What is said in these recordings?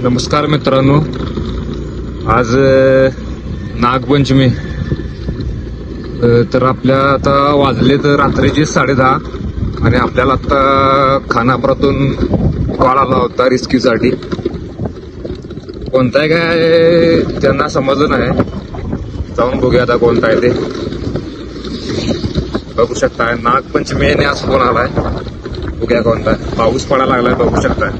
नमस्कार मित्रांनो, आज नागपंचमी तर आपल्या आता वाजले तर रात्रीचे 10:30 आणि आपल्याला आता खानापुरातून कॉल आला होता रेस्क्यूसाठी. कोणता आहे काय त्यांना समजलं नाही, जाऊन बघूया आता कोणता आहे ते. बघू शकताय नागपंचमी याने आज फोन आलाय, बघूया कोणता आहे. पाऊस पडायला लागलाय, बघू शकताय.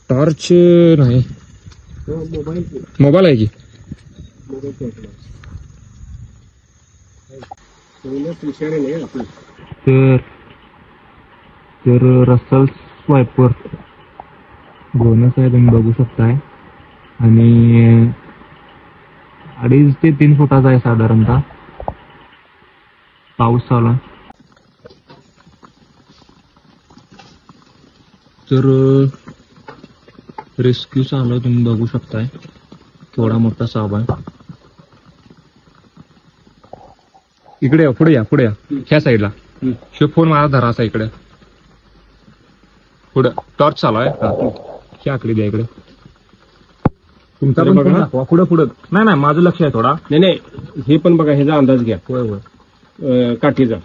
टॉर्च नाही, मोबाईल आहे की. तर रसल स्वायपर बोनस आहे, तुम्ही बघू शकताय. आणि 2.5 ते 3 फुटाचा आहे साधारणतः. पाऊस चालू आहे. तर रेस्क्यू चालू आहे, तुम्ही बघू शकताय. थोडा मोठा साप आहे. इकडे या, पुढे या, ह्या साईडला. फोन मला धरा असा इकडे. पुढे टॉर्च चालू आहे. ह्या आकडे द्या इकडे. तुमचा पण फोन दाखवा. पुढे नाही, माझं लक्ष आहे थोडा. नाही, हे पण बघा, ह्याचा अंदाज घ्या. काठीचा.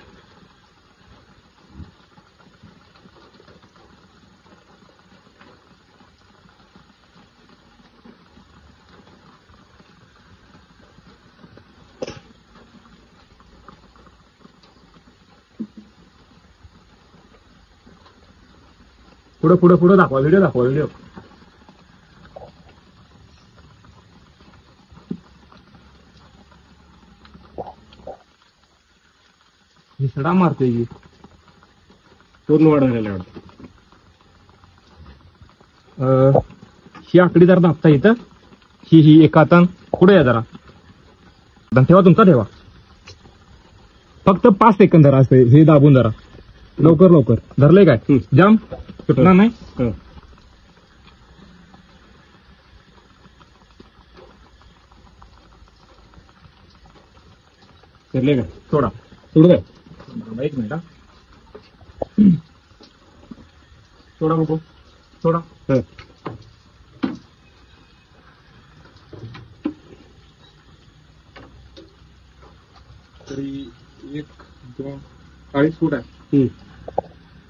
पुढे दाखवा, व्हिडिओ. सडा मारतोय की पूर्ण वाढवलेला वाटतं. ही आकडी जरा दाबता इथं. ही एका हातान पुढे या जरा. ठेवा, तुमचा ठेवा. फक्त 5 सेकंद जरा असते, हे दाबून जरा. लवकर धरलंय काय? जाम सुटणार नाही. धरले का? सोडा. 1 मिनिट. सोडा बघू. सोडा. तरी 1, 2, 40 फूट आहे.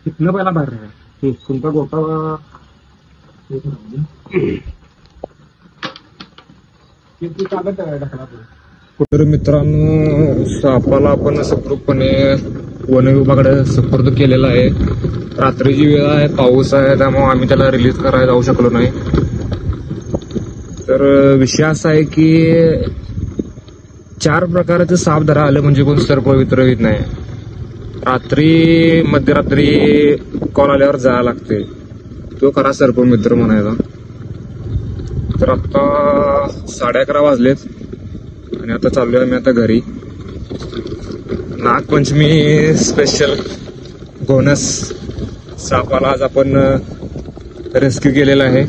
कितना पहिला बाहेर आहे तुमचा गोटा. तर मित्रांनो, सापाला आपण सुखरूपपणे वन विभागाकडे सुपूर्द केलेला आहे. रात्रीची वेळ आहे, पाऊस आहे, त्यामुळे आम्ही त्याला रिलीज करायला जाऊ शकलो नाही. तर विषय असा आहे की 4 प्रकारचे साप धरा आले म्हणजे कोण सर्प वितरवित नाही. रात्री मध्यरात्री कॉल आल्यावर जायला लागते, तो खरा सर्प मित्र म्हणायचा. तर आता 11:30 वाजलेत आणि आता चाललोय आम्ही आता घरी. नागपंचमी स्पेशल बोनस सापाला आज आपण रेस्क्यू केलेला आहे.